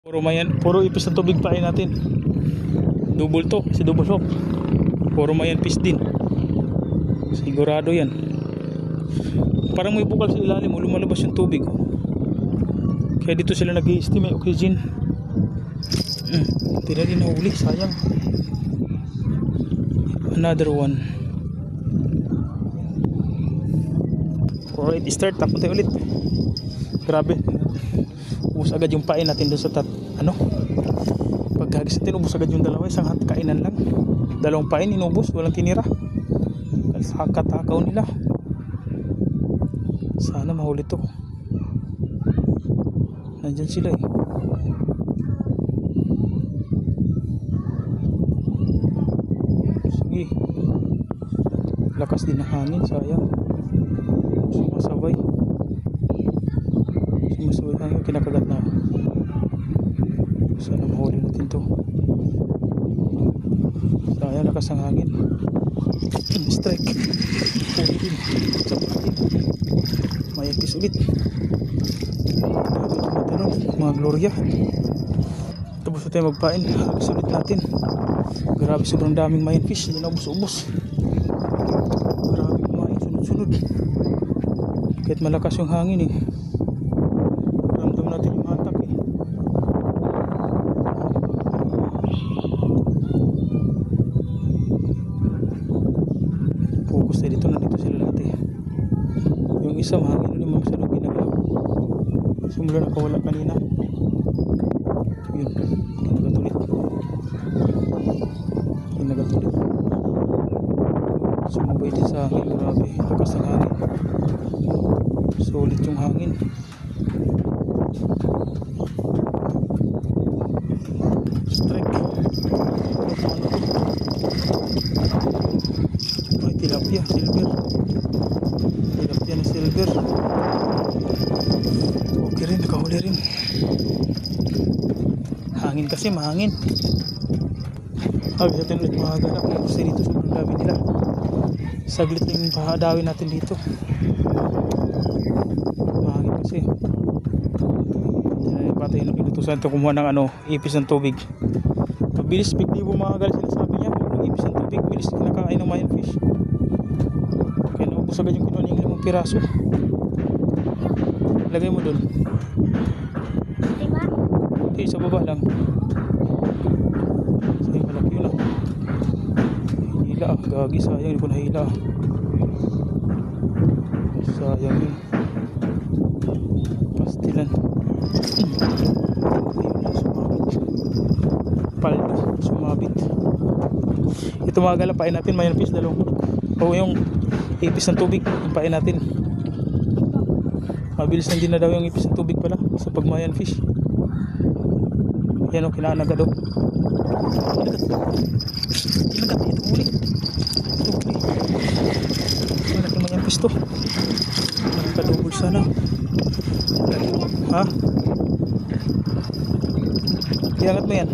Puro ipis ng tubig pain natin. Double to, si double hook. Puro mayan fish din. Sigurado yan. Parang may bukal sa ilalim, lumalabas yung tubig. Kaya dito sila nag-i-steam, may oxygen. Hindi na rin nahuli, sayang. Another one. Alright, start, tapon tayo ulit. Grabe, ubus agad yung pain natin doon sa pagkagis natin, ubus agad yung dalawa, isang kainan lang. Dalawang pain inubos, walang tinira. Sa katakaw nila. Sana mahuli to. Nandyan sila eh. Sige, lakas din ng hangin, sayang. Sumasabay hangin, kinakagat na. Sana mahuli natin to. Sayang, lakas ng hangin. Strike. Huli din. Mayagis ulit. Mga Gloria. Tapos na tayo magpain. Hagis ulit natin. Grabe, sobrang daming mayan fish. Hindi na ubos-ubos. Grabe kumain, sunod-sunod. Kahit malakas yung hangin eh, ramdam natin yung hatak eh. Focus tayo dito, nandito sila lahat eh. Yung isa mahangin ulit, mamasalong ginagawa. Sumula na kawala kanina. Yun, kinagatulit. Sumabay din sa hangin, grabe, lakas ng hangin. Solid yung hangin. Strike. Ay, tilapia, silver. Tilapia na silver. Okay rin, nakahuli rin. Hangin kasi, mahangin. Sabi natin ulit mga ganap. Kasi dito sobrang dami nila. Saglit lang yung pahadawin natin dito. Mahangin kasi. Patay ng inutusan ito kumuha ng ipis ng tubig. Mabilis, bigdibo mga gal, sinasabi niya. Ipis ng tubig, bilis kinakain ng mayan fish. Kaya naubos agad yung kinuha niya ng piraso. Lagay mo dun. Diba? Okay, sa baba lang. Sayang, malaki yun ah. Hila ah, gagi, sayang, hindi ko nahila ah. Sayang yun. Pastilan. Ayun na, sumabit. Paldo, sumabit. Ito mga gala, pain natin, mayan fish, dalawang hook. O yung ipis ng tubig, yung pain natin. Mabilis lang din na daw yung ipis ng tubig pala sa pagmayan fish. Yan o, kinaan agad o. Kinagat, ito huli. Ito huli. Malaki mayan fish to. Nakakadubol sana. Ha? Iangat mo yan.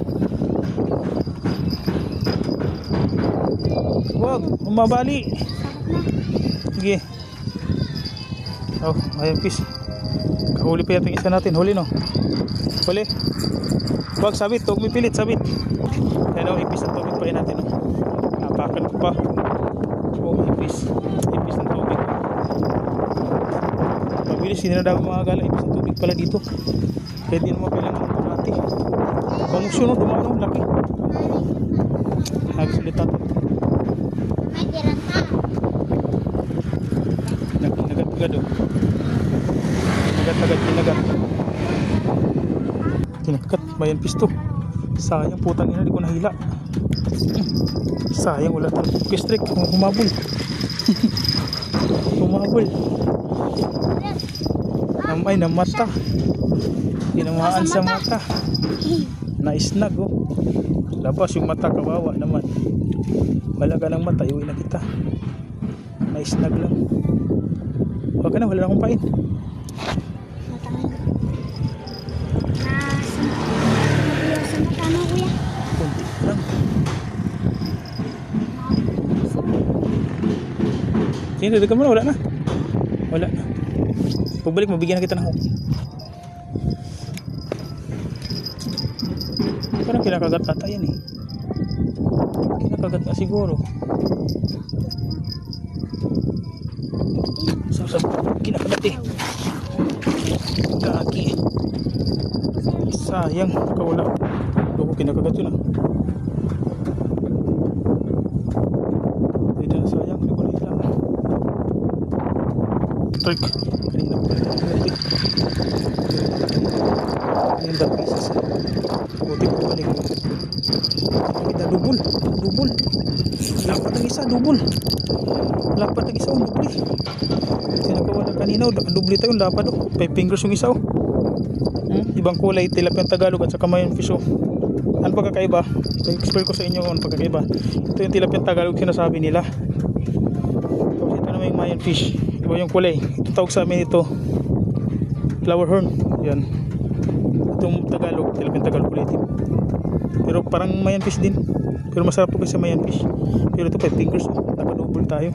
Huwag, umabali. Sige. Oh, mayan fish. Kahuli pa yata yung isa natin. Huli no? Huli. Huwag sabit, huwag mipilit, sabit. Kaya no, ipis ng tubig pa yun natin. Napakan ko pa. Oh, ipis. Ipis ng tubig. Mabilis, hindi na daw mga gala. Ipis ng tubig pala dito. Kaya di naman kailangan ng parati. Pamusyon no, dumano, laki. Hagis ulit natin. May tiran ka. Nagat-agad o. Nagat-agad, kinagat. Kinagat, mayan fish to. Sayang, putang ina, di ko nahila. Sayang, wala tayo. Kistrik, humabol. Humabol. Ay, namata. Tinamaan sa mata. Naisnag oh. Labas yung mata, kawawa naman. Balaga ng mata, iuwi na kita. Naisnag lang. Huwag ka na, wala na akong pain. Kunti lang. Sige, dadagan mo na, wala na. Wala na. Pagbalik, mabigyan na kita ng hook. Parang kinakagat ata yan eh. Kinakagat nga siguro. Sa kinakagat eh. Gagi. Sayang, nakawala. Loko kinakagat yun ah. Ito na sayang, hindi ko na hila. Trick. Kanina ko na hila. Kanina pieces. Buti ko balik. Kita double. Double. Lapat ang isa, double. Lapat ang isa, double. Nakawala kanina, double tayo, lapat oh. 5 fingers yung isa oh. Ibang kulay, tilapia Tagalog at saka mayon fish oh. Ano pagkakaiba? I-explain ko sa inyo ano pagkakaiba. Ito yung tilapia Tagalog sinasabi nila. Tapos ito naman yung mayon fish. Iba yung kulay. Ito tawag sa amin ito flower horn. Yan. Itong Tagalog, tilapia Tagalog kulay itim. Pero parang mayon fish din. Pero masarap to kasi mayon fish. Pero ito 5 fingers oh. Naka-double tayo.